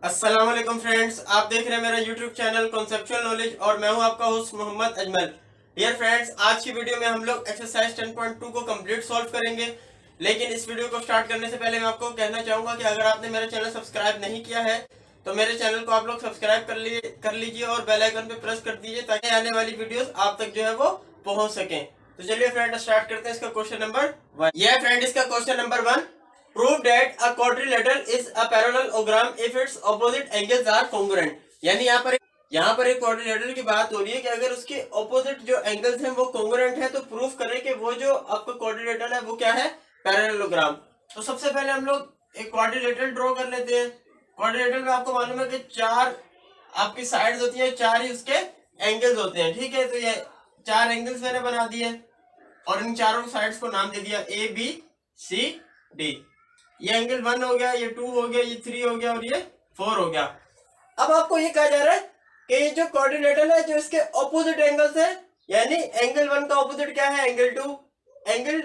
अस्सलाम वालेकुम फ्रेंड्स, आप देख रहे हैं मेरा यूट्यूब चैनल कॉन्सेप्चुअल नॉलेज और मैं हूं आपका host Mohammad Ajmal. Dear friends, आज की वीडियो में हम लोग एक्सरसाइज 10.2 को कंप्लीट सॉल्व करेंगे। लेकिन इस वीडियो को स्टार्ट करने से पहले मैं आपको कहना चाहूंगा कि अगर आपने मेरा चैनल सब्सक्राइब नहीं किया है तो मेरे चैनल को आप लोग सब्सक्राइब कर लीजिए और बेल आइकन पे प्रेस कर दीजिए ताकि आने वाली वीडियोस आप तक जो है वो पहुंच सके। तो चलिए फ्रेंड स्टार्ट करते हैं इसका क्वेश्चन नंबर 1। यह फ्रेंड इसका question number 1। Prove that a quadrilateral is a parallelogram if its opposite angles are congruent। यानी यहाँ पर एक क्वाड्रिलेटरल की बात हो रही है कि अगर उसके ऑपोजिट जो एंगल्स हैं वो कॉन्ग्रुएंट है तो प्रूफ करें कि वो जो आपका क्वाड्रिलेटरल है वो क्या है, पैरेललोग्राम। तो सबसे पहले हम लोग एक क्वाड्रिलेटरल ड्रॉ कर लेते हैं। क्वाड्रिलेटरल में आपको मालूम है कि चार आपकी साइड्स होती है, चार ही उसके एंगल्स होते हैं। ठीक है, तो ये चार एंगल्स मैंने बना दिए और इन चारों साइड्स को नाम दे दिया ए बी सी डी। ये एंगल 1 हो गया, ये 2 हो गया, ये 3 हो गया और ये 4 हो गया। अब आपको ये कहा जा रहा है कि ये जो क्वाड्रिलेटरल है जो इसके ऑपोजिट एंगल्स है, यानी एंगल 1 का ऑपोजिट क्या है, एंगल 2, एंगल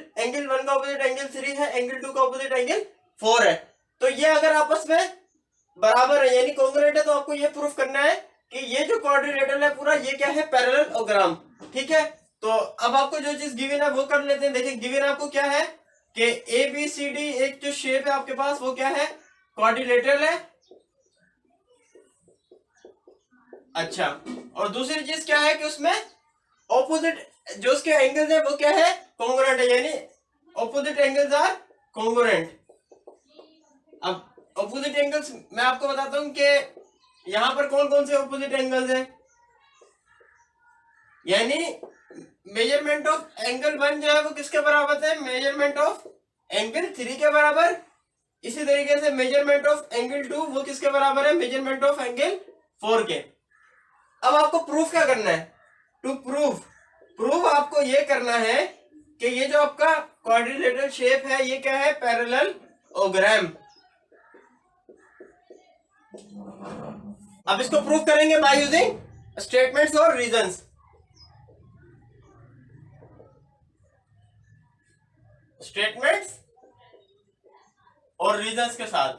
1 का ऑपोजिट एंगल 3 है, एंगल 2 का ऑपोजिट एंगल 4 है। तो ये अगर आपस में बराबर है यानी कॉन्ग्रुएंट है तो आपको ये प्रूफ करना है कि ये जो क्वाड्रिलेटरल है पूरा ये क्या है, पैरेललोग्राम। ठीक है, तो अब आपको जो चीज गिवन है वो कर लेते हैं। देखिए गिवन आपको क्या है कि ए बी सी डी एक जो शेप है आपके पास वो क्या है, क्वाड्रिलेटरल है। अच्छा, और दूसरी चीज क्या है कि उसमें ऑपोजिट जो उसके एंगल्स है वो क्या है, कॉन्ग्रुएंट है, यानी ऑपोजिट एंगल्स आर कॉन्ग्रुएंट। अब ऑपोजिट एंगल्स मैं आपको बताता हूं कि यहां पर कौन कौन से ऑपोजिट एंगल्स हैं। यानी मेजरमेंट ऑफ एंगल 1 जो है वो किसके बराबर है, मेजरमेंट ऑफ एंगल 3 के बराबर। इसी तरीके से मेजरमेंट ऑफ एंगल 2 वो किसके बराबर है, मेजरमेंट ऑफ एंगल 4 के। अब आपको प्रूफ क्या करना है, टू प्रूफ आपको ये करना है कि ये जो आपका क्वाड्रिलेटरल शेप है ये क्या है, पैरेललोग्राम। अब इसको प्रूफ करेंगे बाय यूजिंग स्टेटमेंट्स और रीजंस। स्टेटमेंट्स और रीजंस के साथ।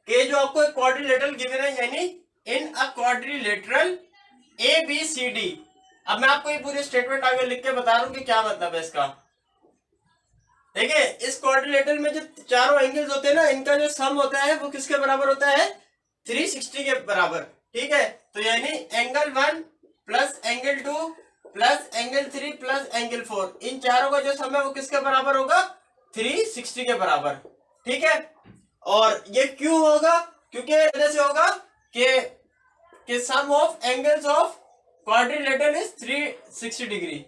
कि जो आपको एक क्वाड्रिलेटरल गिवन है यानी in a quadrilateral A B C D. अब मैं आपको ये पूरी स्टेटमेंट आगे लिख के बता रहा हूं कि क्या मतलब है इसका। देखिए इस क्वाड्रिलेटरल में जो चारों एंगल्स होते हैं ना, इनका जो सम होता है वो किसके बराबर होता है, 360 के बराबर। ठीक है, तो यानी angle 1 plus angle 2 plus angle 3 plus angle 4, इन चारों का जो सम है वो किसके बराबर होगा, 360 के बराबर। ठीक है, और ये क्यों होगा, क्योंकि वजह से होगा कि sum of angles of quadrilateral is 360 degree.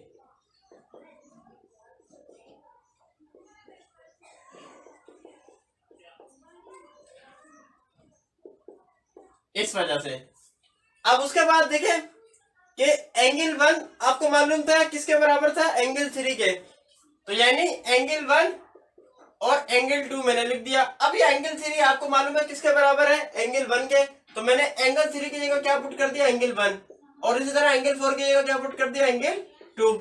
इस वजह से। अब उसके बाद देखें कि एंगल 1 आपको मालूम था किसके बराबर था, एंगल 3 के। तो यानी एंगल 1 और एंगल 2 मैंने लिख दिया। अब ये एंगल 3 आपको मालूम है किसके बराबर है, एंगल 1 के। तो मैंने एंगल 3 की जगह क्या पुट कर दिया, एंगल 1, और इसी तरह एंगल 4 की जगह क्या पुट कर दिया, एंगल 2।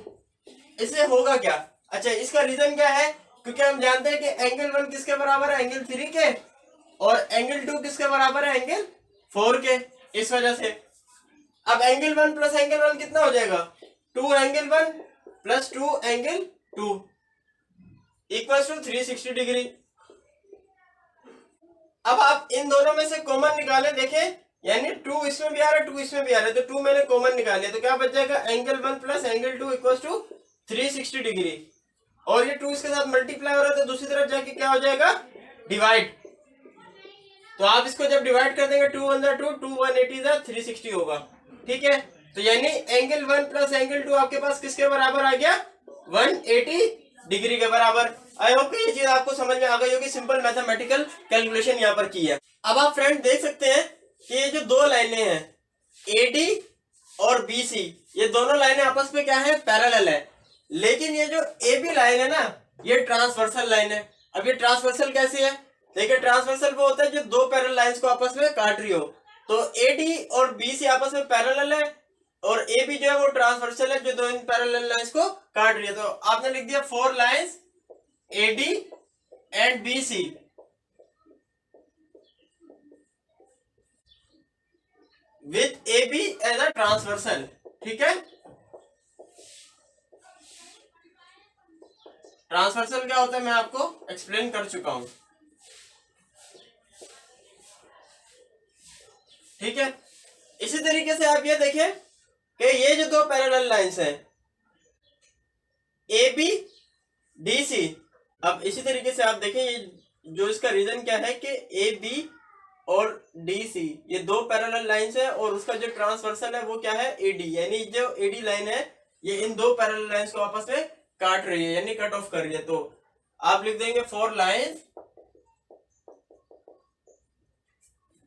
इससे होगा क्या, अच्छा इसका रीजन क्या है, क्योंकि हम जानते हैं कि एंगल 1 किसके बराबर है, एंगल 3 के, और एंगल 2 किसके बराबर है, एंगल 4 के। इस वजह से अब एंगल 1 प्लस एंगल 1 कितना हो जाएगा, 2 angle 1 plus 2 angle 2 equals to 360 degree. अब आप इन दोनों में से कॉमन निकालें, देखें यानी 2 इसमें भी आ रहा है 2 इसमें भी आ रहा है, तो 2 मैंने कॉमन निकाल लिया तो क्या बच जाएगा, angle 1 plus angle 2 equals to 360 degree. और ये 2 इसके साथ मल्टीप्लाई हो रहा है तो दूसरी तरफ जाके क्या हो जाएगा, डिवाइड। तो आप इसको जब डिवाइड कर देंगे 2 1 2 2 180 360 होगा। ठीक है, तो यानी एंगल 1 प्लस एंगल 2 आपके पास किसके बराबर आ गया, 180 डिग्री के बराबर। आई होप ये चीज आपको समझ में आ गई होगी, सिंपल मैथमेटिकल कैलकुलेशन यहाँ पर की है। अब आप फ्रेंड देख सकते हैं कि ये जो दो लाइनें हैं एडी और बीसी, ये दोनों लाइनें आपस में क्या है, पैरेलल है। लेकिन ये जो ए बी लाइन है ना, ये ट्रांसवर्सल लाइन है। अब ये ट्रांसवर्सल कैसी है, देखिए ट्रांसवर्सल वो होता है जो दो पैरेलल लाइंस को आपस में काट रही हो। तो एडी और बीसी आपस में पैरेलल है और ए बी जो है वो ट्रांसवर्सल है, जो दो इन पैरेलल लाइंस को काट रही है। तो आपने लिख दिया 4 lines AD and BC with A B as a transversal. ठीक है, ट्रांसवर्सल क्या होता है मैं आपको एक्सप्लेन कर चुका हूं। ठीक है, इसी तरीके से आप ये देखें कि ये जो दो पैरेलल लाइंस हैं ए बी डी सी, अब इसी तरीके से आप देखें ये जो इसका रीजन क्या है कि ए बी और डी सी ये दो पैरेलल लाइंस है और उसका जो ट्रांसवर्सल है वो क्या है एडी, यानी जो एडी लाइन है ये इन दो पैरेलल लाइंस को आपस में काट रही है यानी कट ऑफ कर रही है। तो आप लिख देंगे 4 lines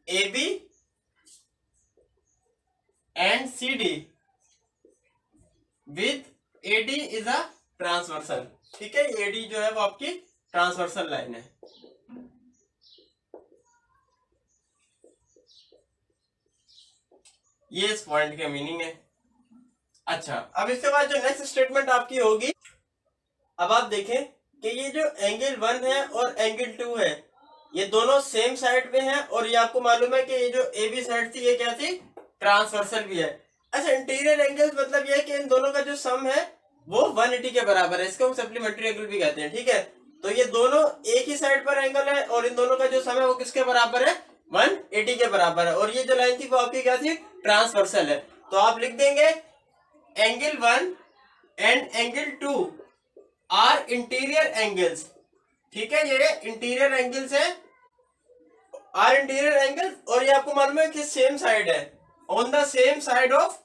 A B and C D with AD is a transversal. ठीक है, एडी जो है वो आपकी ट्रांसवर्सल लाइन है। ये इस पॉइंट का मीनिंग है। अच्छा, अब इसके बाद जो नेक्स्ट स्टेटमेंट आपकी होगी, अब आप देखें कि ये जो एंगल 1 है और एंगल 2 है ये दोनों सेम साइड पे हैं और ये आपको मालूम है कि ये जो ए बी साइड थी ये क्या थी, ट्रांसवर्सल भी है। अच्छा, इंटीरियर एंगल्स मतलब ये है कि इन दोनों का जो सम है वो 180 के बराबर है, इसको हम सप्लीमेंट्री एंगल भी कहते हैं। ठीक है, तो ये दोनों एक ही साइड पर एंगल है और इन दोनों का जो सम है वो किसके बराबर है, 180 के बराबर है। और ये जो लाइन थी वो आपकी क्या थी, ट्रांसवर्सल है। तो आप लिख देंगे angle 1 and angle 2 are interior angles. ठीक है, ये इंटीरियर एंगल्स है, आर इंटीरियर एंगल्स, और ये आपको मालूम है कि सेम साइड है, on the same side of,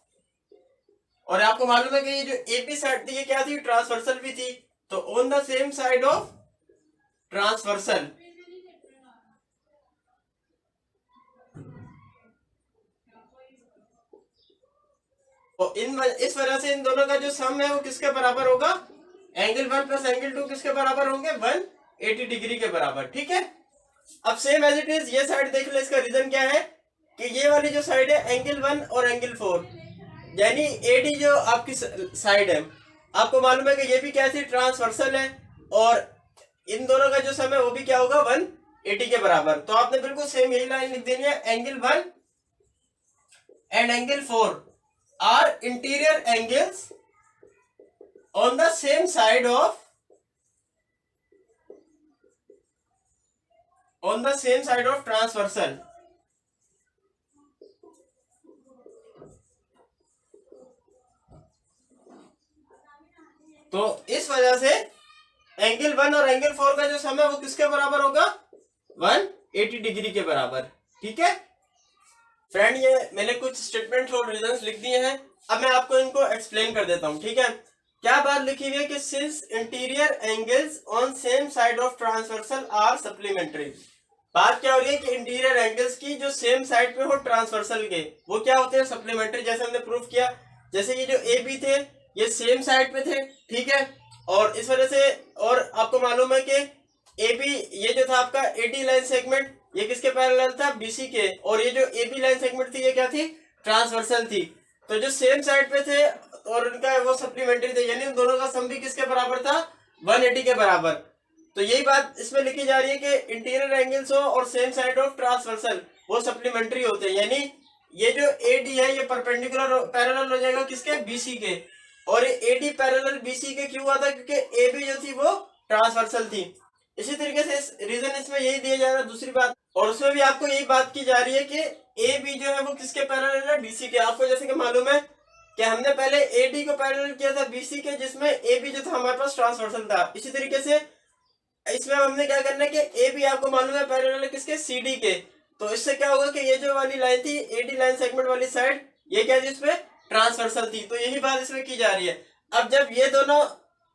और आपको मालूम है कि ये जो एपी साइड थी ये क्या थी, ट्रांसवर्सल भी थी, तो on the same side of transversal. तो इस वजह से इन दोनों का जो सम है वो किसके बराबर होगा, एंगल 1 प्लस एंगल 2 किसके बराबर होंगे, 180 डिग्री के बराबर। ठीक है, अब सेम एज इट इज ये साइड देख ले, इसका रीजन क्या है कि ये वाली जो साइड है एंगल 1 और एंगल 4 यानी एडी जो आपकी साइड है आपको मालूम है कि ये भी क्या थी, ट्रांसवर्सल है, और इन दोनों का जो सम है वो भी क्या होगा, 180 के बराबर। तो आपने बिल्कुल सेम यही लाइन लिख देनी है, angle 1 and angle 4 are interior angles on the same side of transversal। तो इस वजह से एंगल 1 और एंगल 4 का जो सम है वो किसके बराबर होगा, 180 डिग्री के बराबर। ठीक है फ्रेंड, ये मैंने कुछ स्टेटमेंट्स और रीजंस लिख दिए हैं, अब मैं आपको इनको एक्सप्लेन कर देता हूं। ठीक है, क्या बात लिखी हुई है कि since interior angles on same side of transversal are supplementary. बात क्या हो रही है कि इंटीरियर एंगल्स की जो सेम साइड पे हो ट्रांसवर्सल के वो क्या होते हैं, सप्लीमेंट्री। जैसे हमने प्रूफ किया, जैसे ये जो ए बी थे ये सेम साइड पे थे। ठीक है, और इस वजह से, और आपको मालूम है कि ए बी ये जो था आपका एडी लाइन सेगमेंट ये किसके पैरेलल था, बीसी के, और ये जो ए बी लाइन सेगमेंट थी ये क्या थी, ट्रांसवर्सल थी। तो जो सेम साइड पे थे और उनका वो सप्लीमेंट्री थे, यानी उन दोनों का सम भी किसके बराबर था, 180 के बराबर। तो यही बात इसमें लिखी जा रही है कि इंटीरियर एंगल्स हो और सेम साइड ऑफ ट्रांसवर्सल वो सप्लीमेंट्री होते हैं, यानी ये जो एडी है ये परपेंडिकुलर पैरेलल हो जाएगा किसके, बीसी के, और ये एडी पैरेलल बीसी के क्यों हुआ था, क्योंकि ए बी जो थी वो ट्रांसवर्सल थी। इसी तरीके से रीजन इसमें यही दिया जा रहा है। दूसरी बात, और उसमें भी आपको यही बात की जा रही है कि ए बी जो है वो किसके पैरेलल है, डीसी के। आपको जैसे कि मालूम है कि हमने पहले एडी को पैरेलल किया था बीसी के, जिसमें ए बी जो था हमारे पास ट्रांसवर्सल था। इसी तरीके से इसमें हमने क्या करना है कि ए बी आपको मालूम है पैरेलल है किसके, सीडी के। तो इससे क्या होगा कि ये जो वाली लाइन थी एडी लाइन सेगमेंट वाली साइड ये क्या थी, इसमें ट्रांसवर्सल थी। तो यही बात इसमें की जा रही है। अब जब ये दोनों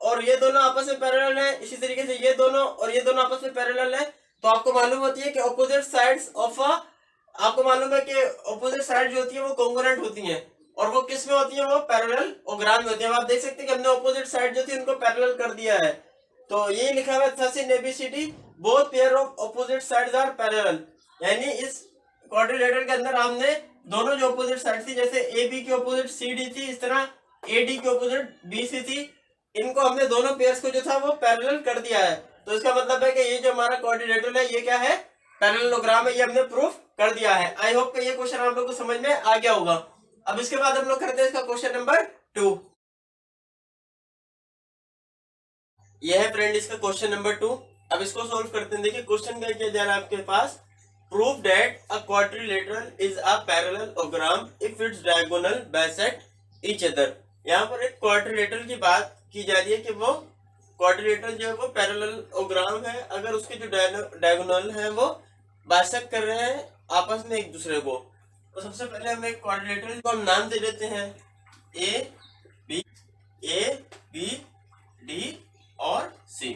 और ये दोनों आपस में पैरेलल है, इसी तरीके से ये दोनों और ये दोनों आपस में पैरेलल है, तो आपको मालूम होती है कि ऑपोजिट साइड्स ऑफ आपको मालूम है कि ऑपोजिट साइड जो होती है वो कॉन्ग्रुएंट होती हैं, और वो किस में होती है, वो पैरेललोग्राम में होती है। आप देख सकते हैं कि हमने ऑपोजिट साइड जो थी उनको पैरेलल कर दिया है। तो ये लिखा हुआ है thus in ABCD both pair of opposite sides are parallel, यानी इस क्वाड्रिलेटरल के अंदर हमने दोनों जो अपोजिट साइड थी, जैसे ए बी की अपोजिट सी डी थी, इस तरह ए डी की अपोजिट बी सी थी, इनको हमने दोनों पेयर्स को जो था वो पैरेलल कर दिया है। तो इसका मतलब है कि ये जो हमारा क्वाड्रिलेटरल है ये क्या है, पैरेललोग्राम है, ये हमने प्रूफ कर दिया है। आई होप कि ये क्वेश्चन आप लोग को समझ में आ गया होगा। अब इसके बाद हम लोग करते हैं इसका क्वेश्चन नंबर 2। यह है फ्रेंड इसका क्वेश्चन नंबर 2। अब इसको सॉल्व करते हैं। देखिए क्वेश्चन क्या किया जा रहा है आपके पास, prove that a quadrilateral is a parallelogram if its diagonal bisect each other. यहाँ पर एक क्वाड्रिलेटरल की बात की जा रही है कि वो क्वाड्रिलेटरल जो है वो पैरेललोग्राम है अगर उसके जो डायगोनल है वो बाइसेक्ट कर रहे हैं आपस में एक दूसरे को। तो सबसे पहले हम एक क्वाड्रिलेटरल को हम नाम दे देते हैं ए बी डी और सी।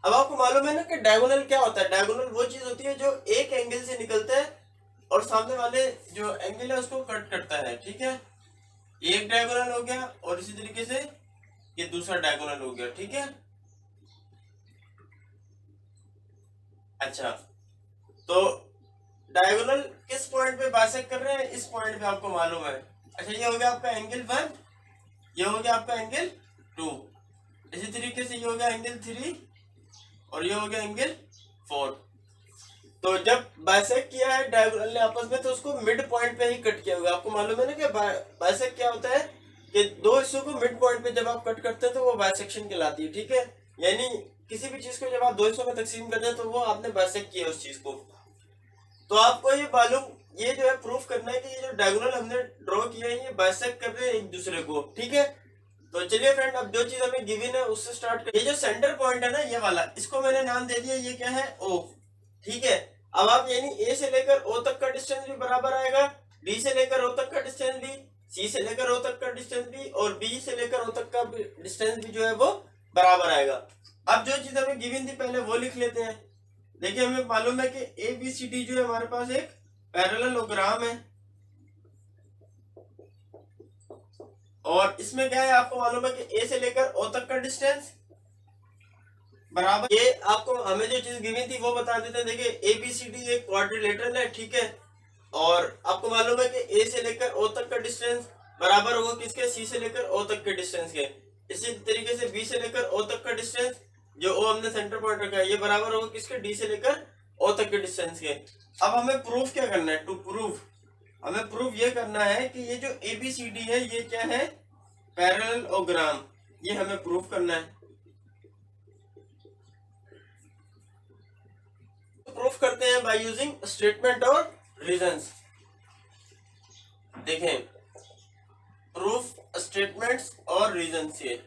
अब आपको मालूम है ना कि डायगोनल क्या होता है। डायगोनल वो चीज होती है जो एक एंगल से निकलता है और सामने वाले जो एंगल है उसको कट करता है, ठीक है। एक डायगोनल हो गया और इसी तरीके से ये दूसरा डायगोनल हो गया, ठीक है। अच्छा, तो डायगोनल किस पॉइंट पे बाइसेक्ट कर रहे हैं, इस पॉइंट पे आपको मालूम है। अच्छा, ये हो गया आपका एंगल 1, ये हो गया आपका एंगल 2, इसी तरीके से ये हो गया एंगल 3 और ये हो गया एंगल 4। तो जब बाइसेक्ट किया है डायगोनल ने आपस में तो उसको मिड पॉइंट पे ही कट किया होगा। आपको मालूम है ना कि बाइसेक्ट क्या होता है कि दो हिस्सों को मिड पॉइंट पे जब आप कट करते हैं तो वो बाइसेक्शन कहलाती है, ठीक है। यानी किसी भी चीज को जब आप दो हिस्सों में तकसीम करते हैं तो वो आपने बाइसेक्ट किया उस चीज को। तो आपको ये मालूम, ये जो है प्रूफ करना है कि ये जो डायगोनल हमने ड्रॉ किया है ये बाइसेक्ट कर रहे हैं एक दूसरे को, ठीक है। तो चलिए फ्रेंड, अब जो चीज हमें गिवन है उससे स्टार्ट कर। ये जो सेंटर पॉइंट है ना ये वाला, इसको मैंने नाम दे दिया, ये क्या है, ओ, ठीक है। अब आप यानी ए से लेकर ओ तक का डिस्टेंस भी बराबर आएगा, डी से लेकर ओ तक का डिस्टेंस भी, सी से लेकर ओ तक का डिस्टेंस भी और बी से लेकर ओ तक का डिस्टेंस भी जो है वो बराबर आएगा। अब जो चीज हमें गिवन थी पहले वो लिख लेते हैं। देखिए हमें मालूम है कि ए बी सी डी जो है हमारे पास एक पैरेललोग्राम है और इसमें क्या है आपको मालूम है कि ए से लेकर ओ तक का डिस्टेंस बराबर, ये आपको हमें जो चीज गिवन थी वो बता देते हैं। देखिए ए बी सी डी एक क्वाड्रिलेटरल है, ठीक है। और आपको मालूम है कि ए से लेकर ओ तक का डिस्टेंस बराबर होगा किसके, सी से लेकर ओ तक के डिस्टेंस के। इसी तरीके से बी से लेकर ओ तक का डिस्टेंस, जो ओ हमने सेंटर पॉइंट रखा है, ये बराबर होगा किसके, डी से लेकर ओ तक के डिस्टेंस के। अब हमें प्रूफ क्या करना है, टू प्रूव, हमें प्रूफ ये करना है कि ये जो ए बी सी डी है ये क्या है, पैरेललोग्राम, ये हमें प्रूफ करना है। प्रूफ करते हैं बाय यूजिंग स्टेटमेंट और रीजंस। देखें, प्रूफ स्टेटमेंट्स और रीजंस। ये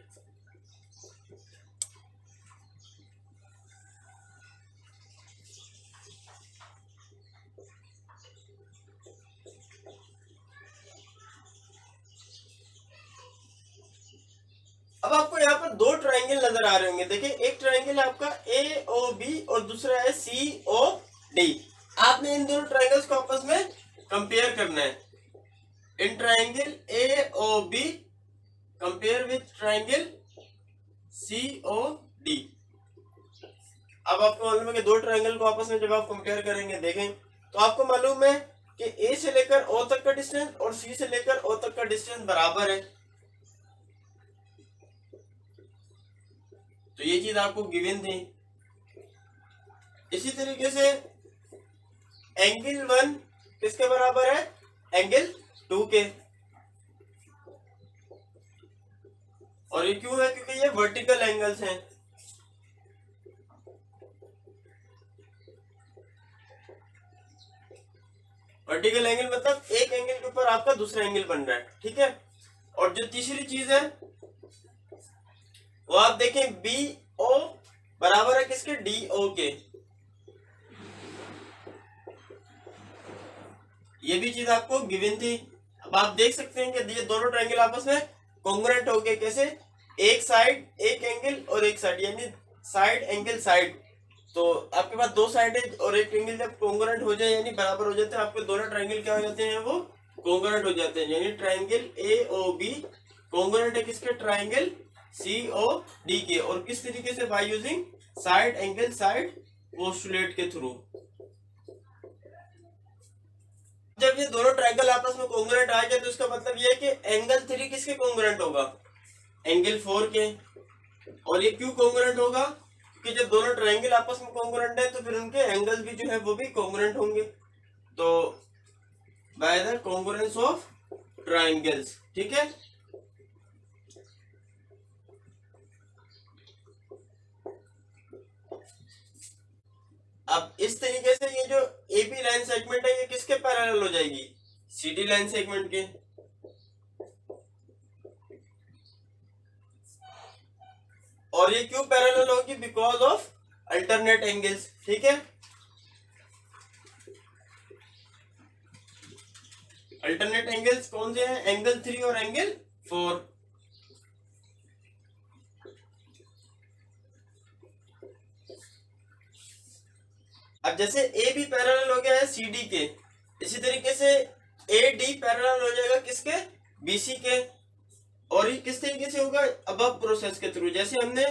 अब आपको यहाँ पर दो ट्रायंगल नजर आ रहे होंगे। देखिए एक ट्रायंगल है आपका ए ओ बी और दूसरा है सी ओ डी। आपने इन दोनों ट्रायंगल्स को आपस में कंपेयर करना है। In triangle A O B compare with triangle C O D. अब आपको मालूम है कि दो ट्रायंगल को आपस में जब आप कंपेयर करेंगे, देखें तो आपको मालूम है कि ए से लेकर ओ तक का डिस्टेंस और सी से लेकर ओ तक का डिस्टेंस बराबर है। तो ये चीज आपको गिवन थी। इसी तरीके से एंगल 1 किसके बराबर है, एंगल 2 के। और ये क्यों है, क्योंकि ये वर्टिकल एंगल्स हैं। वर्टिकल एंगल मतलब एक एंगल के ऊपर आपका दूसरा एंगल बन रहा है, ठीक है। और जो तीसरी चीज है वो आप देखें, बी ओ बराबर है किसके, डी ओ के। ये भी चीज आपको गिवन थी। अब आप देख सकते हैं कि ये दोनों ट्रायंगल आपस में कॉन्ग्रुएंट हो गए। कैसे, एक साइड एक एंगल और एक साइड, यानी साइड एंगल साइड। तो आपके पास दो साइड है और एक एंगल जब कॉन्ग्रुएंट हो जाए यानी बराबर हो जाते हैं, आपके दोनों ट्रायंगल क्या हो जाते हैं, वो कॉन्ग्रुएंट हो जाते हैं। यानी triangle A O B congruent है किसके, ट्रायंगल सी ओ डी के। और किस तरीके से, by using side angle side postulate के थ्रू। जब ये दोनों ट्रायंगल आपस में कॉन्ग्रुएंट आ गए तो इसका मतलब ये है कि एंगल 3 किसके कॉन्ग्रुएंट होगा, एंगल 4 के। और ये क्यों कॉन्ग्रुएंट होगा, क्योंकि जब दोनों ट्रायंगल आपस में कॉन्ग्रुएंट है तो फिर उनके एंगल्स भी जो है वो भी कॉन्ग्रुएंट होंगे। तो by the congruence of triangles, ठीक है। अब इस तरीके से ये जो एबी लाइन सेगमेंट है ये किसके पैरेलल हो जाएगी, सीडी लाइन सेगमेंट के। और ये क्यों पैरेलल होगी, बिकॉज ऑफ अल्टरनेट एंगल्स, ठीक है। अल्टरनेट एंगल्स कौन से हैं, एंगल 3 और एंगल 4। अब जैसे ए भी पैरेलल हो गया है सी डी के, इसी तरीके से ए डी पैरेलल हो जाएगा किसके, बीसी के। और ये किस तरीके से होगा, अबव प्रोसेस के थ्रू। जैसे हमने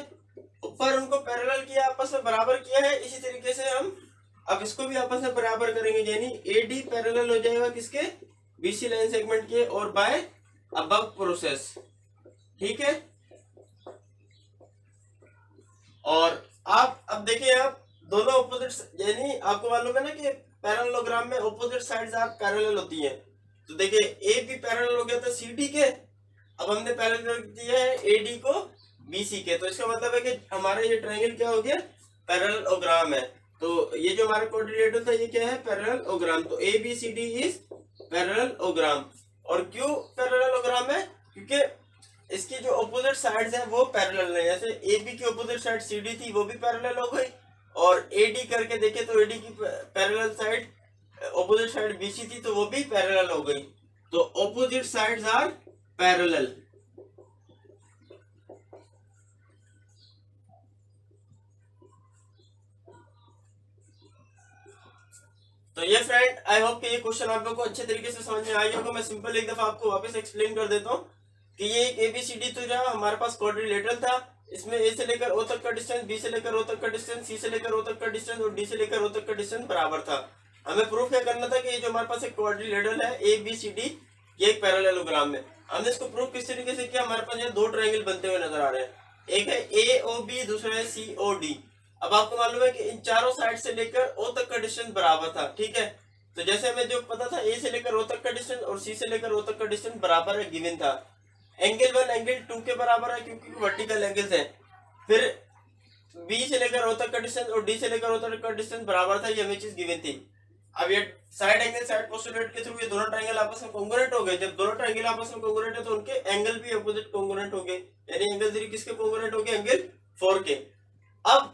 ऊपर उनको पैरेलल किया, आपस में बराबर किया है, इसी तरीके से हम अब इसको भी आपस में बराबर करेंगे, यानी ए डी पैरेलल हो जाएगा किसके, बीसी लाइन सेगमेंट के, और बाय अबव प्रोसेस, ठीक है। और आप अब देखिए, आप दोनों ऑपोजिट, यानी आपको मालूम है ना कि पैरेललोग्राम में ऑपोजिट साइड्स आप पैरेलल होती हैं। तो देखिए ए भी पैरेलल हो गया था सी डी के, अब हमने पैरेलल दिया है ए डी को बीसी के, तो इसका मतलब है कि हमारा ये ट्रायंगल क्या हो गया, पैरेललोग्राम है। तो ये जो हमारा क्वाड्रिलेटरल था ये क्या है, पैरेललोग्राम। तो A B C D is parallelogram. और क्यों पैरेललोग्राम है, क्योंकि इसकी जो ऑपोजिट साइड्स हैं वो पैरेलल है। जैसे ए बी की ऑपोजिट साइड सी डी थी वो भी पैरेलल हो गई, और एडी करके देखे तो एडी की parallel side, opposite side BC थी तो वो भी पैरेलल हो गई। तो ऑपोजिट साइड्स आर पैरेलल। तो ये फ्रेंड, आई होप कि ये क्वेश्चन आप लोगों को अच्छे तरीके से समझ में आ गया होगा। मैं सिंपल एक दफा आपको वापस एक्सप्लेन कर देता हूँ कि ये एक एबीसीडी तो जो हमारे पास क्वाड्रिलेटरल था, इसमें ए से लेकर ओ तक का डिस्टेंस, बी से लेकर ओ तक का डिस्टेंस, सी से लेकर ओ तक का डिस्टेंस और डी से लेकर ओ तक का डिस्टेंस बराबर था। हमें प्रूफ क्या करना था कि ये जो हमारे पास एक क्वाड्रिलेटरल है ए बी सी डी, ये एक पैरेललोग्राम है। हमने इसको प्रूफ किस तरीके से किया, हमारे पास यहाँ दो ट्रायंगल बनते हुए नजर आ रहे हैं, एक है ए ओ बी, दूसरा है सी ओ डी। अब आपको मालूम है कि इन चारों साइड से लेकर ओ तक का डिस्टेंस बराबर था, ठीक है। तो जैसे हमें जो पता था ए से लेकर ओ तक का डिस्टेंस और सी से लेकर ओ तक का डिस्टेंस बराबर है, गिवन था। एंगल 1 एंगल 2 के बराबर है क्योंकि वर्टिकल एंगल्स हैं। फिर बी से लेकर ओ तक का डिस्टेंस और डी से लेकर ओ तक का डिस्टेंस बराबर था, ये हमें चीज गिवन थी। अब ये साइड एंगल साइड पोस्टुलेट के थ्रू ये दोनों ट्रायंगल आपस में कॉन्ग्रुएंट हो गए। जब दोनों ट्रायंगल आपस में कॉन्ग्रुएंट है तो उनके एंगल भी अपोजिट कॉन्ग्रुएंट हो गए, यानी एंगल 3 किसके कॉन्ग्रुएंट हो गए, एंगल 4 के। अब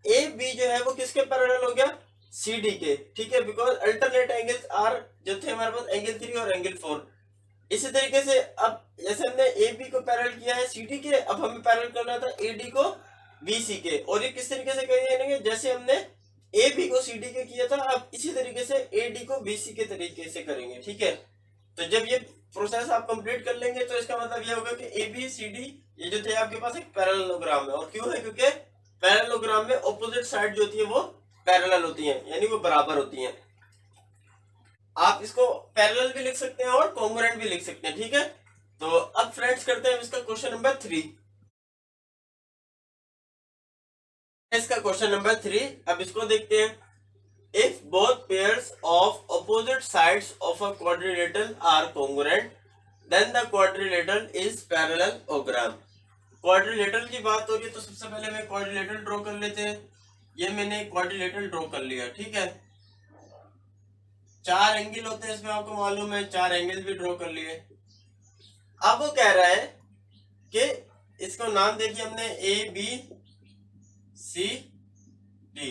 ए बी जो है वो किसके पैरेलल हो गया, सी डी के, ठीक है, बिकॉज अल्टरनेट एंगल्स आर जो थे हमारे पास एंगल 3 और एंगल 4। इसी तरीके से अब जैसे हमने ए बी को पैरेलल किया है सी डी के, अब हमें पैरेलल करना था ए डी को बी सी के। और ये किस तरीके से करेंगे, जैसे हमने ए बी को सी डी के किया था, अब इसी तरीके से ए डी को बी सी के तरीके से करेंगे, ठीक है। तो जब ये प्रोसेस आप कंप्लीट कर लेंगे तो इसका मतलब ये होगा कि ए बी सी डी ये जो थे आपके पास एक पैरेललोग्राम है। और क्यों है, क्योंकि पैरेललोग्राम में ऑपोजिट साइड जो होती है वो पैरेलल होती हैं, यानी वो बराबर होती हैं। आप इसको पैरेलल भी लिख सकते हैं और कॉन्ग्रुएंट भी लिख सकते हैं, ठीक है। तो अब फ्रेंड्स करते हैं इसका क्वेश्चन नंबर 3। इसका क्वेश्चन नंबर 3, अब इसको देखते हैं। If both pairs of opposite sides of a quadrilateral are congruent then the quadrilateral is parallelogram. Quadrilateral की बात हो रही है तो सबसे पहले मैं क्वाड्रिलेटरल ड्रॉ कर लेते हैं। ये मैंने क्वाड्रिलेटरल ड्रॉ कर लिया, ठीक है। 4 एंगल होते हैं इसमें, आपको मालूम है, 4 एंगल भी ड्रॉ कर लिए। अब वो कह रहा है कि इसको नाम दे दिया हमने A B C D.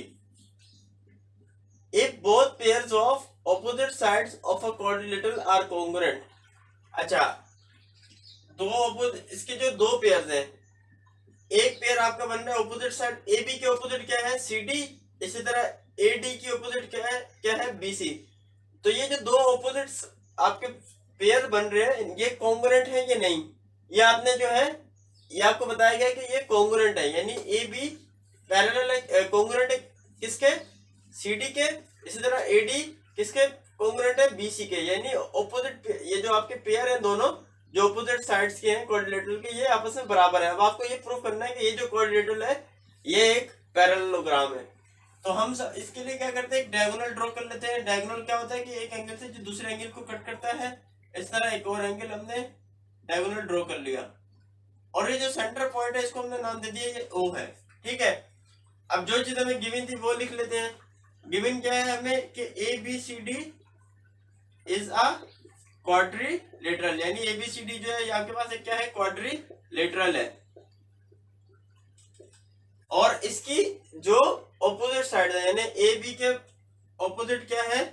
If both pairs of opposite sides of a quadrilateral are congruent. अच्छा, इसके जो दो पेयर्स हैं, एक पेयर आपका बन रहा है ऑपोजिट साइड, ए बी के ऑपोजिट क्या है, सी डी, इसी तरह ए डी की ऑपोजिट क्या है बी सी। तो ये जो दो ऑपोजिट्स आपके पेयर बन रहे हैं ये कॉन्ग्रुएंट है या नहीं, ये आपने जो है ये आपको बताया गया कि ये कॉन्ग्रुएंट है, यानी ए बी पैरेलल है, कॉन्ग्रुएंट है किसके, सी डी के, इसी तरह ए डी किसके कॉन्ग्रुएंट है बीसी के, यानी ऑपोजिट, ये जो आपके पेयर हैं दोनों जो ऑपोजिट साइड्स के हैं क्वाड्रिलेटरल के, ये आपस में बराबर है। अब आपको ये प्रूव करना है कि ये जो क्वाड्रिलेटरल है ये एक पैरेललोग्राम है। तो हम इसके लिए क्या करते हैं, एक डायगोनल ड्रॉ कर लेते हैं। डायगोनल क्या होता है कि एक एंगल से जो दूसरे एंगल को कट करता है, इस तरह एक और एंगल हमने डायगोनल ड्रॉ कर लिया, और ये जो सेंटर पॉइंट है इसको हमने नाम दे दिया ये ओ है, ठीक है। अब जो चीज हमें गिवन थी वो लिख लेते हैं। गिवन क्या है हमें कि A B C D is a quadrilateral, यानी ए बी सी डी जो है ये आपके पास एक क्या है, क्वाड्रिलेटरल है। और इसकी जो ऑपोजिट साइड है, यानी ए बी के ऑपोजिट क्या है,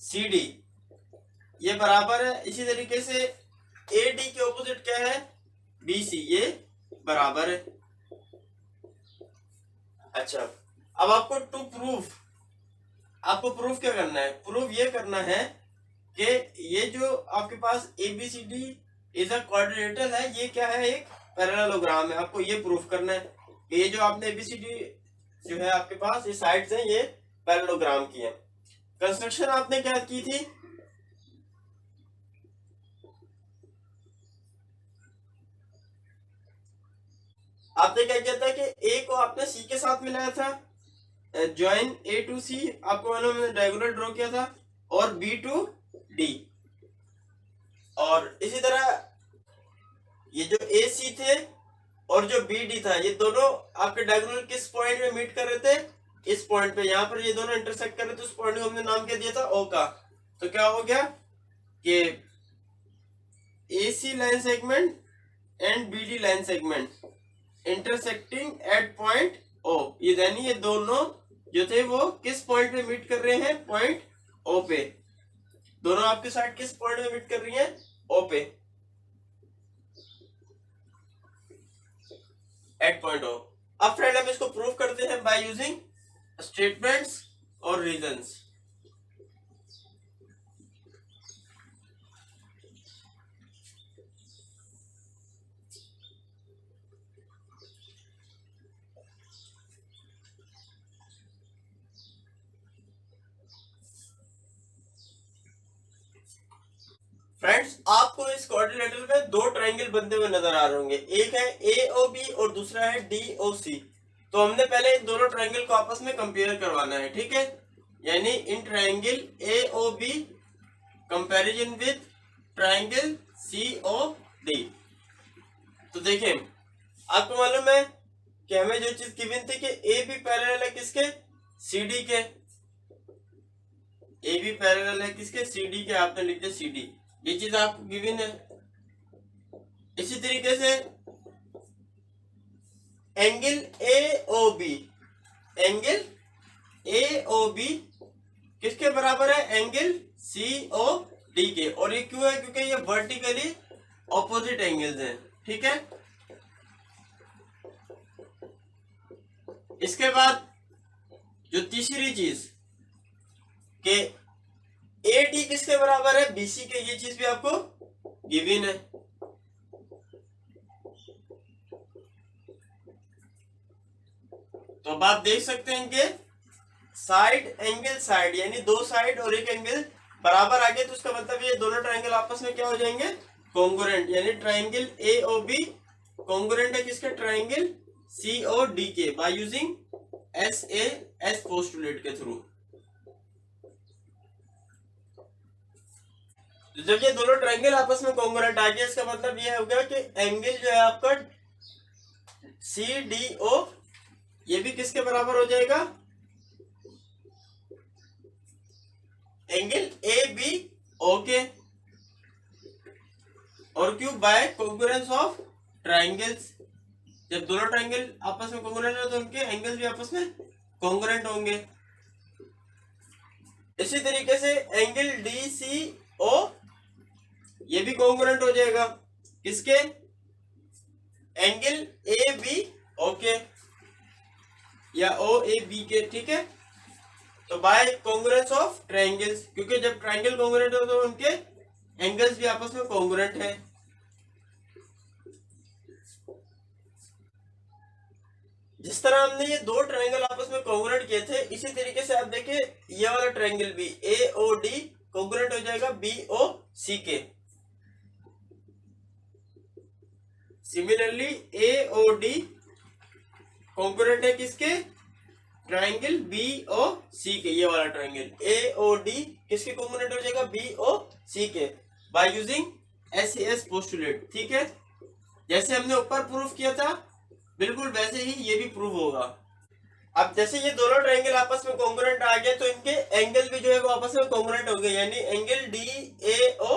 सी डी, ये बराबर है। इसी तरीके से ए डी के ऑपोजिट क्या है, बी सी, ये बराबर है। अच्छा, अब आपको टू प्रूफ, आपको प्रूफ क्या करना है, प्रूफ ये करना है कि ये जो आपके पास A B C D is a quadrilateral है, ये क्या है, एक पैरेललोग्राम है। आपको ये प्रूफ करना है कि ये जो आपने एबीसीडी जो है आपके पास ये साइड्स हैं ये पैरेललोग्राम की है। कंस्ट्रक्शन आपने क्या की थी, आपने क्या किया था कि ए को आपने सी के साथ मिलाया था, ज्वाइन ए टू सी आपको मालूम है, डायगोनल ड्रॉ किया था, और बी टू डी। और इसी तरह ये जो ए सी थे और जो बी डी था, ये दोनों आपके डायगोनल किस पॉइंट में मीट कर रहे थे, इस पॉइंट पे, यहाँ पर ये दोनों इंटरसेक्ट कर रहे थे, उस पॉइंट को हमने नाम क्या दिया था, ओ का। तो क्या हो गया कि A C line segment and B D line segment intersecting at point O, ये यानी ये दोनों जो थे वो किस पॉइंट पे मीट कर रहे हैं, पॉइंट ओ पे। दोनों आपके साइड किस पॉइंट पे मीट कर रही हैं, ओ पे, एट पॉइंट ओ। अब फ्रेंड हम इसको प्रूव करते हैं बाय यूजिंग स्टेटमेंट्स और रीजंस। फ्रेंड्स, आपको इस क्वाड्रिलेटरल में दो ट्रायंगल बनते हुए नजर आ रहे होंगे, एक है AOB और दूसरा है DOC। तो हमने पहले इन दोनों ट्रायंगल को आपस में कंपेयर करवाना है, ठीक है। यानी in triangle AOB comparison with triangle COD। तो देखिए, आपको मालूम है कि हमें जो चीज गिवन थी कि AB पैरेलल है किसके, CD के, AB पैरेलल है किसके, CD के, आपने लिख दिया CD, ये चीज आपको गिवन है। इसी तरीके से एंगल AOB, एंगल AOB किसके बराबर है, एंगल COD के। और ये क्यों है, क्योंकि ये वर्टिकली ऑपोजिट एंगल्स हैं, ठीक है। इसके बाद जो तीसरी चीज के AD किसके बराबर है, BC के, ये चीज भी आपको गिवन है। तो अब आप देख सकते हैं कि साइड एंगल साइड, यानी दो साइड और एक एंगल बराबर आ गए, तो उसका मतलब ये दोनों ट्रायंगल आपस में क्या हो जाएंगे, कॉन्ग्रुएंट। यानी ट्रायंगल AOB कॉन्ग्रुएंट है किसके, ट्रायंगल COD के, बाय यूजिंग SAS पोस्टुलेट के थ्रू। जब ये दोनों ट्रायंगल आपस में कॉन्ग्रुएंट आ गया, इसका मतलब ये हो गया कि एंगल जो है आपका CDO ये भी किसके बराबर हो जाएगा, एंगल ABO के। और क्यों, बाय कॉन्ग्रुएंस ऑफ ट्रायंगल्स। जब दोनों ट्रायंगल आपस में कॉन्ग्रुएंट हो तो उनके एंगल्स भी आपस में कॉन्ग्रुएंट होंगे। इसी तरीके से एंगल DCO ये भी कॉन्ग्रुएंट हो जाएगा किसके, एंगल ABO के या OAB के, ठीक है। तो बाय कॉन्ग्रुएंस ऑफ ट्रायंगल्स, क्योंकि जब ट्रायंगल कॉन्ग्रुएंट हो तो उनके एंगल्स भी आपस में कॉन्ग्रुएंट है। जिस तरह हमने ये दो ट्रायंगल आपस में कॉन्ग्रुएंट किए थे, इसी तरीके से आप देखिए ये वाला ट्रायंगल भी AOD कॉन्ग्रुएंट हो जाएगा BOC के। सिमिलरली AOD कॉन्ग्रुएंट है किसके, ट्रायंगल BOC के। ये वाला ट्रायंगल AOD किसके कॉन्ग्रुएंट हो जाएगा, BOC के, बाय यूजिंग SAS पोस्टुलेट। ठीक है, जैसे हमने ऊपर प्रूफ किया था बिल्कुल वैसे ही ये भी प्रूव होगा। अब जैसे ये दोनों ट्रायंगल आपस में कॉन्ग्रुएंट आ गए तो इनके एंगल भी जो है वो आपस में कॉन्ग्रुएंट हो गए, यानी एंगल DAO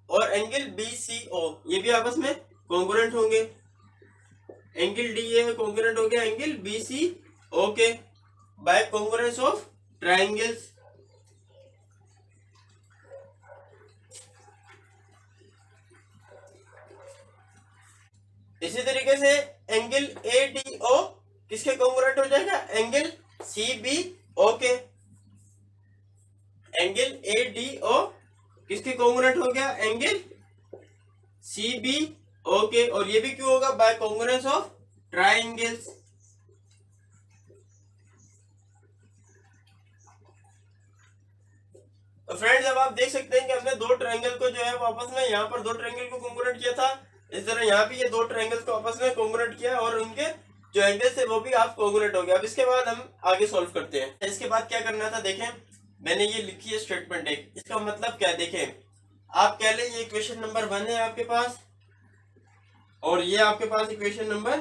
और एंगल BCO ये भी आपस में कॉन्ग्रुएंट होंगे। एंगल DA कॉन्ग्रुएंट हो गया एंगल BCO के बाय कॉन्ग्रुएंस ऑफ ट्रायंगल्स। इसी तरीके से एंगल ADO किसके कॉन्ग्रुएंट हो जाएगा, एंगल CBO के। एंगल ADO किसके कॉन्ग्रुएंट हो गया, एंगल CBO के, और ये भी क्यों होगा, बाय कॉन्ग्रुएंस ऑफ ट्रायंगल्स। तो फ्रेंड्स अब आप देख सकते हैं कि हमने दो ट्रायंगल को जो है वापस में यहाँ पर दो ट्रायंगल को कॉन्ग्रुएंट किया था, इस तरह यहाँ भी ये दो ट्रायंगल्स को आपस में कॉन्ग्रुएंट किया और उनके जो एंगल्स है वो भी आप कॉन्ग्रुएंट हो गए। अब इसके बाद हम आगे सॉल्व करते हैं। इसके बाद क्या करना था, देखें मैंने ये लिखी है स्टेटमेंट एक, इसका मतलब क्या है, देखें आप कह लें ये इक्वेशन नंबर 1 है आपके पास और ये आपके पास इक्वेशन नंबर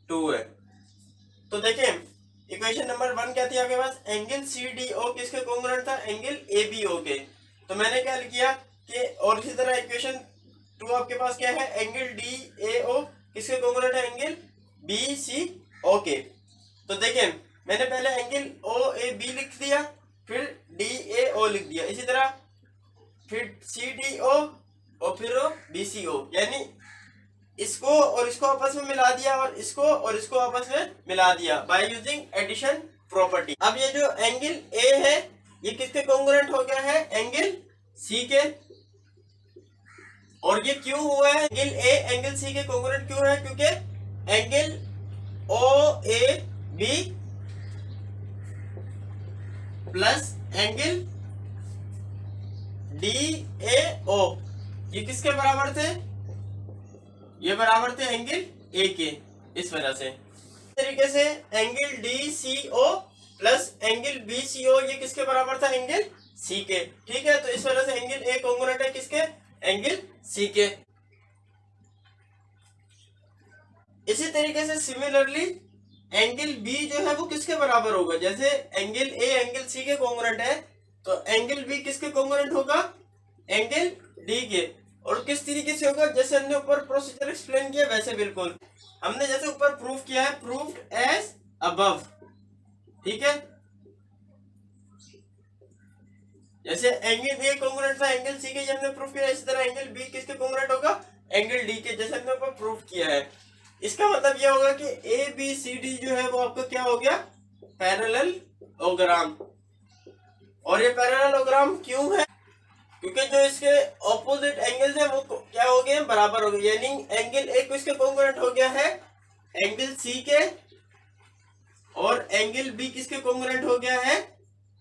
2 है। तो देखें इक्वेशन नंबर 1 क्या थी आपके पास, एंगल CDO किसके कॉन्ग्रुएंट था, एंगल ABO के। तो मैंने क्या किया कि, और इसी तरह इक्वेशन 2 आपके पास क्या है, एंगल DAO किसके कॉन्ग्रुएंट है, एंगल BCO के। तो देखें मैंने पहले एंगल OAB लिख दिया, फिर DAO लिख दिया, इसी तरह फिर CDO और फिर BCO, यानी इसको और इसको आपस में मिला दिया और इसको आपस में मिला दिया बाय यूजिंग एडिशन प्रॉपर्टी। अब ये जो एंगल A है ये किसके कॉन्ग्रुएंट हो गया है, एंगल C के। और ये क्यों हुआ है, एंगल A एंगल C के कॉन्ग्रुएंट क्यों है, क्योंकि angle OAB plus angle DAO ये किसके बराबर थे, ये बराबर थे एंगल A के, इस वजह से। इस तरीके से angle DCO plus angle BCO ये किसके बराबर था, एंगल C के। ठीक है, तो इस वजह से एंगल A कॉन्ग्रुएंट है किसके, एंगल C के। इसी तरीके से सिमिलरली एंगल B जो है वो किसके बराबर होगा, जैसे एंगल A एंगल C के कॉन्ग्रुएंट है तो एंगल B किसके कॉन्ग्रुएंट होगा, एंगल D के। और किस तरीके से होगा, जैसे हमने ऊपर प्रोसीजर एक्सप्लेन किया वैसे बिल्कुल हमने जैसे ऊपर प्रूफ किया है, प्रूफ्ड एज अबव। ठीक है, जैसे एंगल A कॉन्ग्रुएंट था एंगल C के, ये हमने प्रूफ किया, इसी तरह एंगल B किसके कॉन्ग्रुएंट होगा, एंगल D के, जैसे हमने ऊपर प्रूफ किया है। इसका मतलब यह होगा कि ABCD जो है वो आपका क्या हो गया, पैरेललोग्राम। और ये पैरेललोग्राम क्यों है, क्योंकि जो इसके ऑपोजिट एंगल्स है वो क्या हो गए, बराबर हो गए, यानी एंगल A किसके कॉन्ग्रुएंट हो गया है, एंगल C के, और एंगल B किसके कॉन्ग्रुएंट हो गया है,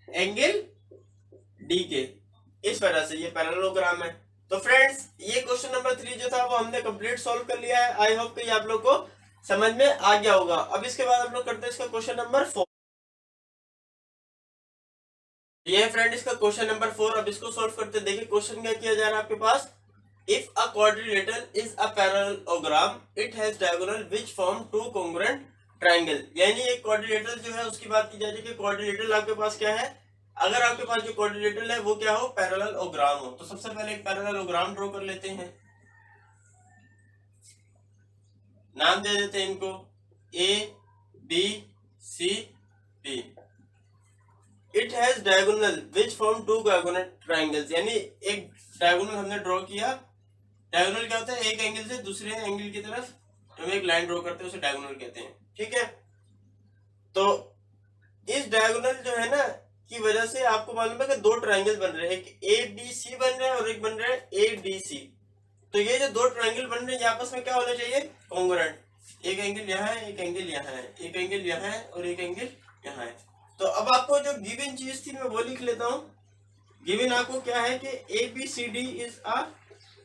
एंगल D के। इस वजह से ये पैरेललोग्राम है। तो फ्रेंड्स ये क्वेश्चन नंबर 3 जो था वो हमने कंप्लीट सॉल्व कर लिया है। आई होप कि आप लोग को समझ में आ गया होगा। अब इसके बाद हम लोग करते हैं इसका क्वेश्चन नंबर 4। ये है फ्रेंड इसका क्वेश्चन नंबर 4। अब इसको सॉल्व करते हैं। देखिए क्वेश्चन क्या किया जा रहा है आपके पास, if a quadrilateral is a parallelogram it has diagonal which form two congruent triangle. यानी एक क्वाड्रिलेटरल जो है उसकी बात की जा रही है कि क्वाड्रिलेटरल आपके पास क्या है, अगर आपके पास जो क्वाड्रिलेटरल है वो क्या हो, पैरेललोग्राम हो। तो सबसे पहले एक पैरेललोग्राम ड्रॉ कर लेते हैं, नाम दे देते हैं इनको ABCD। It has diagonal which form two diagonal triangles, यानी एक डायगोनल हमने ड्रॉ किया। डायगोनल क्या होता है, एक एंगल से दूसरे एंगल की तरफ हम एक लाइन ड्रॉ करते हैं उसे डायगोनल कहते हैं। ठीक है, तो इस डायगोनल जो है ना की वजह से आपको मालूम है कि दो ट्रायंगल बन रहे हैं, एक ABC बन रहा है और एक बन रहा है ADC। तो ये जो दो ट्रायंगल बन रहे हैं आपस में क्या होना चाहिए, कॉन्ग्रुएंट। एक एंगल यहाँ है, एक एंगल यहाँ है, एक एंगल यहाँ है और एक एंगल यहाँ है। तो अब आपको जो गिवन चीज थी मैं वो लिख लेता हूँ। गिवन आपको क्या है कि ABCD इज अ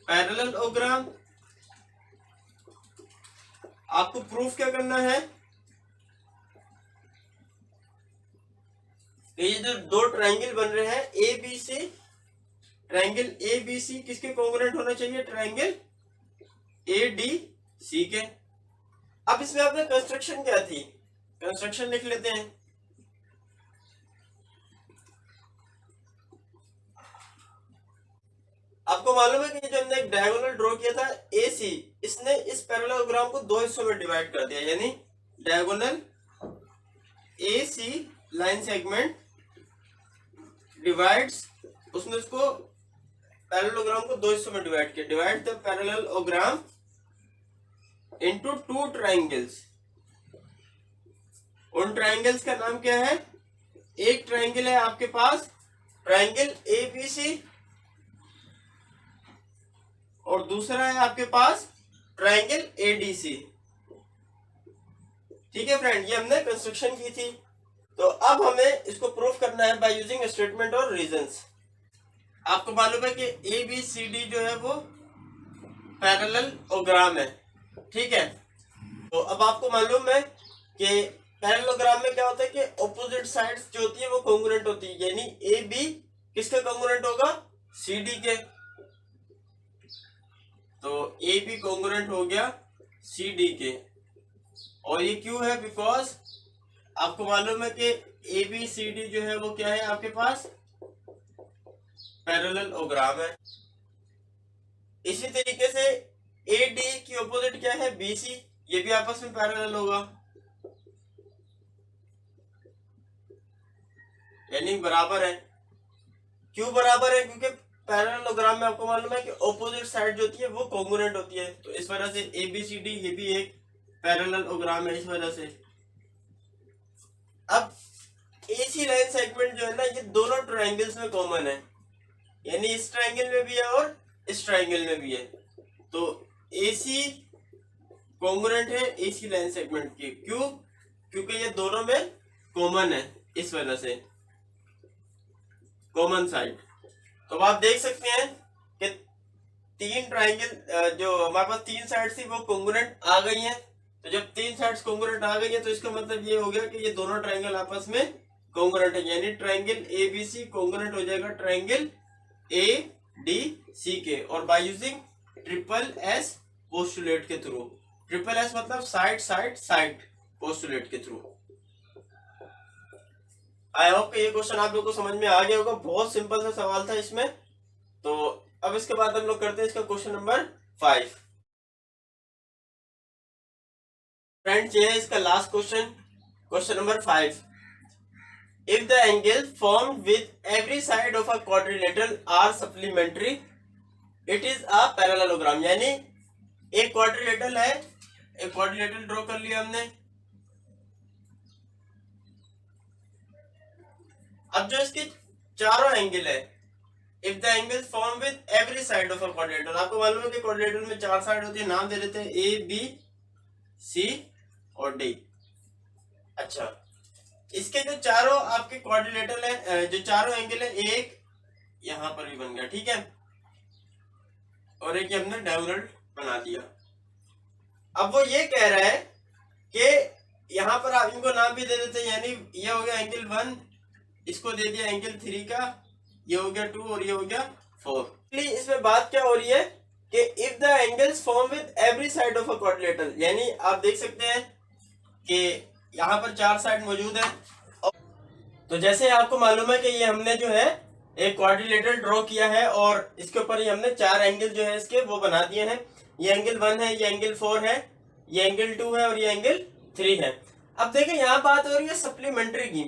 पैरेललोग्राम। आपको प्रूफ क्या करना है कि ये जो दो ट्रायंगल बन रहे हैं ABC, ट्रायंगल ABC किसके कॉन्ग्रुएंट होना चाहिए? ट्रायंगल ADC के। अब इसमें आपने कंस्ट्रक्शन क्या थी, कंस्ट्रक्शन लिख लेते हैं। आपको मालूम है कि जो हमने एक डायगोनल ड्रॉ किया था AC, इसने इस पैरेललोग्राम को दो हिस्सों में डिवाइड कर दिया, यानी diagonal AC line segment divides, उसने उसको पैरेललोग्राम को दो हिस्सों में डिवाइड किया। Divide the parallelogram into two triangles. उन ट्रायंगल्स का नाम क्या है? एक ट्रायंगल है आपके पास ट्रायंगल ABC और दूसरा है आपके पास ट्रायंगल ADC। ठीक है फ्रेंड, ये हमने कंस्ट्रक्शन की थी। तो अब हमें इसको प्रूफ करना है बाय यूजिंग स्टेटमेंट और रीजंस। आपको मालूम है कि ABCD जो है वो पैरेललोग्राम है, ठीक है। तो अब आपको मालूम है कि पैरेललोग्राम में क्या होता है कि ऑपोजिट साइड्स जो होती है वो कॉन्ग्रुएंट होती है, यानी AB किसके कॉन्ग्रुएंट होगा? CD के। तो AB कॉन्ग्रुएंट हो गया CD के। और ये क्यों है? बिकॉज आपको मालूम है कि ABCD जो है वो क्या है आपके पास? पैरेललोग्राम है। इसी तरीके से AD की ऑपोजिट क्या है? BC, ये भी आपस में पैरेलल होगा, यानी बराबर है। क्यों बराबर है? क्योंकि पैरेललोग्राम में आपको मालूम है कि ऑपोजिट साइड जो होती है वो कॉन्ग्रुएंट होती है। तो इस वजह से ABCD ये भी एक पैरेललोग्राम है, इस वजह से। अब AC लाइन सेगमेंट जो है ना, ये दोनों ट्रायंगल्स में कॉमन है, यानी इस ट्रायंगल में भी है और इस ट्रायंगल में भी है। तो AC कॉन्ग्रुएंट है AC लाइन सेगमेंट के। क्यों? क्योंकि ये दोनों में कॉमन है, इस वजह से कॉमन साइड। तो आप देख सकते हैं कि तीन ट्रायंगल जो हमारे पास तीन साइड थी वो कॉन्ग्रुएंट आ गई हैं। तो जब तीन साइड्स कॉन्ग्रुएंट आ गई है तो इसका मतलब ये हो गया कि ये दोनों ट्रायंगल आपस में कॉन्ग्रुएंट है, यानी ट्रायंगल ABC कॉन्ग्रुएंट हो जाएगा ट्रायंगल ADC के। और by using triple S postulate के थ्रू। ट्रिपल S मतलब साइड साइड साइड पोस्टुलेट के थ्रू। आई होप कि ये क्वेश्चन आप लोगों को समझ में आ गया होगा। बहुत सिंपल सा सवाल था इसमें। तो अब इसके बाद हम लोग करते हैं इसका क्वेश्चन नंबर 5। फ्रेंड्स, ये है इसका last question, question number 5। If the angle formed with every side of a quadrilateral are supplementary, it is a parallelogram. यानी एक क्वाड्रिलेटरल है, एक क्वाड्रिलेटरल ड्रॉ कर लिया हमने। अब जो इसके चारों एंगल है, if the angle form with every side of a quadrilateral, आपको मालूम है कि क्वाड्रिलेटरल में चार साइड होती है, नाम दे देते हैं A, B, C और D। अच्छा, इसके जो चारों आपके क्वाड्रिलेटरल है, जो चारों एंगल है, एक यहां पर भी बन गया, ठीक है, और एक हमने डायगोनल बना दिया। अब वो ये कह रहा है कि यहाँ पर आप इनको नाम भी दे देते हैं, यानी ये हो गया एंगल 1, इसको दे दिया एंगल 3 का, ये हो गया 2 और ये हो गया 4। इसमें बात क्या हो रही है कि if the angles form with every side of a quadrilateral, यानी आप देख सकते हैं कि यहाँ पर चार साइड मौजूद है। तो जैसे आपको मालूम है कि ये हमने जो है एक क्वाड्रिलेटरल ड्रॉ किया है और इसके ऊपर ये हमने चार एंगल जो है इसके वो बना दिए हैं। ये एंगल 1 है, ये एंगल 4 है, ये एंगल 2 है और ये एंगल 3 है। अब देखिए यहाँ बात हो रही है सप्लीमेंट्री की।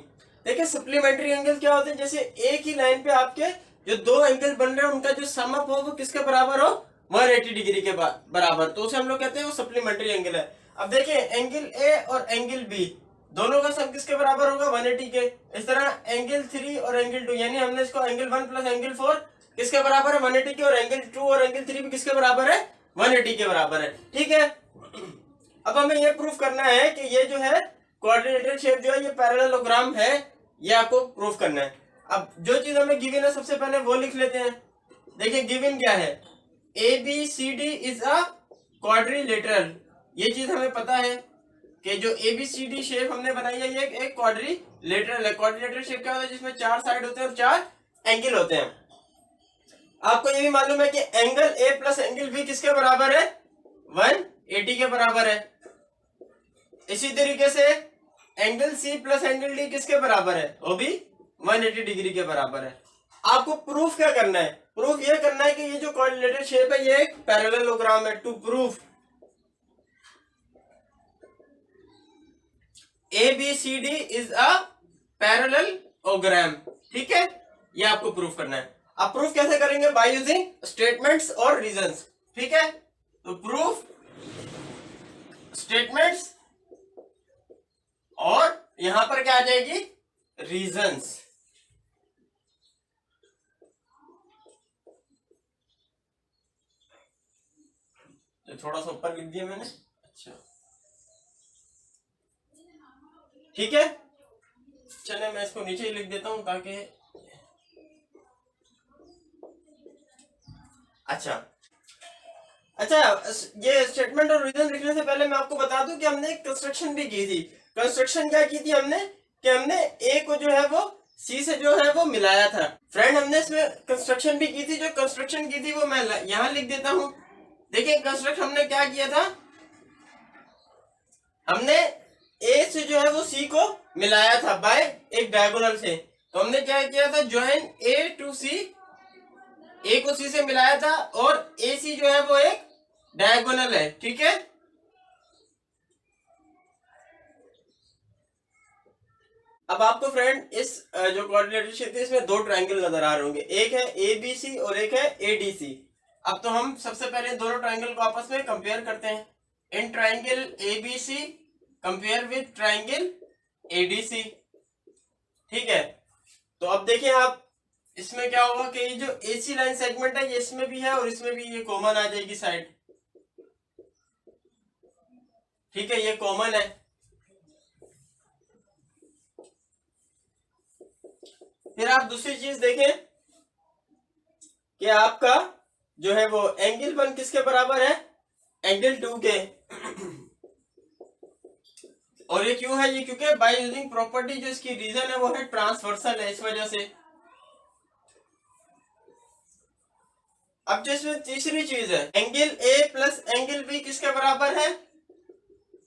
देखिए सप्लीमेंट्री एंगल क्या होते हैं? जैसे एक ही लाइन पे आपके जो दो एंगल बन रहे हैं उनका जो सम अप हो वो किसके बराबर हो? 180 डिग्री के बराबर, तो उसे हम लोग कहते हैं वो सप्लीमेंट्री एंगल है। अब देखिए एंगल A और एंगल B दोनों का सम किसके बराबर होगा? 180 के। इस तरह एंगल 3 और एंगल 2, यानी हमने इसको एंगल 1 प्लस एंगल 4 किसके बराबर है? 180 के। और एंगल 2 और एंगल 3 भी किसके बराबर है? 180 के बराबर है, ठीक है। अब हमें ये प्रूफ करना है कि ये जो है कोऑर्डिनेटर शेप जो है ये पैरेललोग्राम है, ये आपको प्रूफ करना है। अब जो चीज हमें गिवन है सबसे पहले वो लिख लेते हैं। देखिए गिवन क्या है, A B C D is a quadrilateral. ये चीज हमें पता है कि जो A B C D shape हमने बनाई है ये एक क्वाड्रिलेटरल है। क्वाड्रिलेटरल शेप क्या होता है, जिसमें 4 साइड होते हैं और 4 एंगल होते हैं। आपको ये भी मालूम है कि angle A plus angle B किसके बराबर है, 180 के बराबर है। इसी तरीके से angle C plus angle D किसके बराबर है, वो भी 180 डिग्री के बराबर है। आपको प्रूफ क्या करना है, प्रूफ ये करना है कि ये जो कोऑर्डिनेटर शेप है ये एक पैरेललोग्राम है। To prove A B C D is a parallelogram, ठीक है, ये आपको प्रूफ करना है। आप प्रूफ कैसे करेंगे, बाय यूजिंग स्टेटमेंट्स और रीजंस, ठीक है। तो प्रूफ स्टेटमेंट्स और यहां पर क्या आ जाएगी, रीजंस। तो थोड़ा सा ऊपर लिख दिया मैंने, अच्छा ठीक है। चलिए मैं इसको नीचे ही लिख देता हूं ताकि, अच्छा अच्छा, ये स्टेटमेंट और रीजन लिखने से पहले मैं आपको बता दूं कि हमने एक कंस्ट्रक्शन भी की थी। कंस्ट्रक्शन क्या की थी हमने, कि हमने ए को जो है वो सी से जो है वो मिलाया था। फ्रेंड हमने इसमें कंस्ट्रक्शन भी की थी, जो कंस्ट्रक्शन की थी वो मैं यहां लिख देता हूं। देखिए कंस्ट्रक्ट हमने क्या किया था, हमने ए से जो है वो सी को मिलाया था बाय एक डायगोनल से। तो हमने क्या किया था, ज्वाइन ए टू सी, ए को सी से मिलाया था और ए सी जो है वो एक डायगोनल है, ठीक है। अब आपको फ्रेंड इस जो कोऑर्डिनेटर शेप है इसमें दो ट्रायंगल नजर आ रहे होंगे, एक है ए बी सी और एक है ए डी सी। अब तो हम सबसे पहले दोनों ट्रायंगल को आपस में कंपेयर करते हैं। In triangle A B C compare with triangle A D C, ठीक है। तो अब देखिए आप, इसमें क्या होगा कि ये जो एसी लाइन सेगमेंट है ये इसमें भी है और इसमें भी, ये कॉमन आ जाएगी साइड, ठीक है, ये कॉमन है। फिर आप दूसरी चीज देखें कि आपका जो है वो एंगल 1 किसके बराबर है, एंगल 2 के। और ये क्यों है, ये क्योंकि बाय यूजिंग प्रॉपर्टी जो इसकी रीजन है वो है ट्रांसवर्सल है, इस वजह से। अब जो इसमें तीसरी चीज है, angle A plus angle B किसके बराबर है,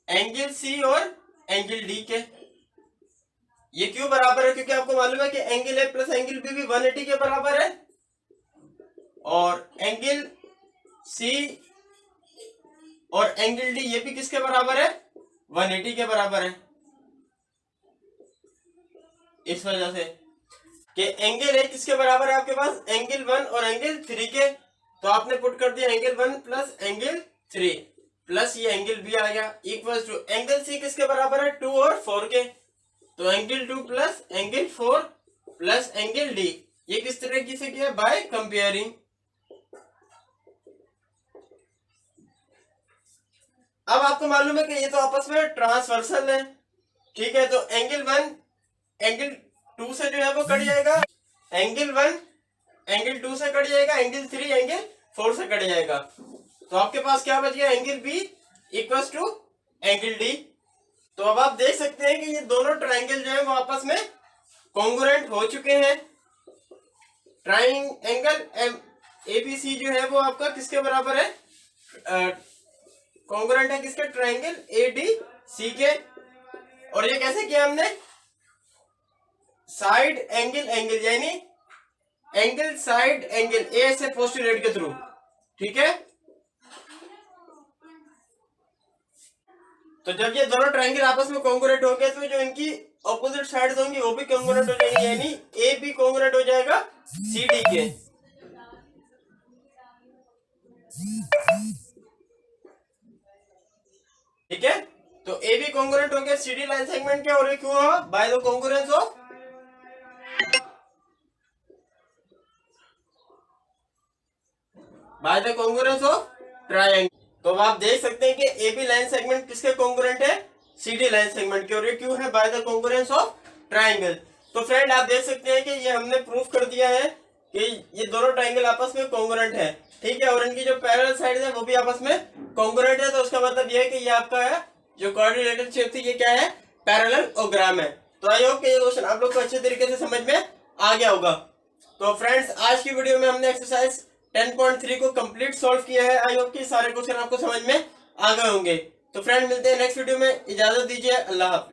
एंगल सी और एंगल डी के। ये क्यों बराबर है, क्योंकि आपको मालूम है कि angle A plus angle B भी 180 के बराबर है और एंगल सी और एंगल डी ये भी किसके बराबर है, 180 के बराबर है। इस वजह से कि एंगल ए किसके बराबर है आपके पास, एंगल 1 और एंगल 3 के। तो आपने पुट कर दिया एंगल 1 प्लस एंगल 3 प्लस ये एंगल बी आ गया इक्वल टू एंगल सी किसके बराबर है, 2 और 4 के। तो angle 2 plus angle 4 plus angle D, ये किस तरीके से किया, बाय कंपेयरिंग। अब आपको मालूम है कि ये तो आपस में ट्रांसवर्सल है, ठीक है। तो एंगल 1 एंगल 2 से जो है वो कट जाएगा, एंगल 1 एंगल 2 से कट जाएगा, एंगल 3 एंगल 4 से कट जाएगा। तो आपके पास क्या बच गया, angle B equal to angle D. तो अब आप देख सकते हैं कि ये दोनों ट्रायंगल जो है वो आपस में कॉन्ग्रुएंट हो चुके हैं। ट्रायंगल एबीसी जो है वो आपका किसके बराबर है, कॉन्ग्रुएंट है किसके, ट्रायंगल एडीसी के। और ये कैसे किया हमने, साइड एंगल एंगल, यानी एंगल साइड एंगल ए से पोस्टुलेट के थ्रू, ठीक है। तो जब ये दोनों ट्रायंगल आपस में कॉन्ग्रुएंट हो गए तो जो इनकी ऑपोजिट साइड्स होंगी वो भी कॉन्ग्रुएंट हो जाएंगी, यानी ए भी कॉन्ग्रुएंट हो जाएगा सी डी के। ठीक है, तो ए भी कॉन्ग्रुएंट हो गया सी डी लाइन सेगमेंट के, और ये क्यों हुआ, by the congruence of triangle. तो अब आप देख सकते हैं कि एबी लाइन सेगमेंट किसके कॉन्ग्रुएंट है, सीडी लाइन सेगमेंट के, और ये क्यों है, by the congruence of triangle. तो फ्रेंड आप देख सकते हैं कि ये हमने प्रूफ कर दिया है कि ये दोनों ट्राइंगल आपस में कॉन्ग्रुएंट है, ठीक है, और इनकी जो पैरेलल साइड है वो भी आपस में कॉन्ग्रुएंट है। तो उसका मतलब ये है कि ये आपका है जो कोऑर्डिनेटेड शेप थी, ये क्या है, पैरेललोग्राम है। तो आई होप कि ये क्वेश्चन आप लोग को अच्छे तरीके से समझ में आ गया होगा। तो फ्रेंड्स आज की वीडियो में हमने एक्सरसाइज 10.3 को कंप्लीट सॉल्व किया है। आई होप कि सारे क्वेश्चन आपको समझ में आ गए होंगे। तो फ्रेंड मिलते हैं नेक्स्ट वीडियो में, इजाजत दीजिए, अल्लाह हाफिज़।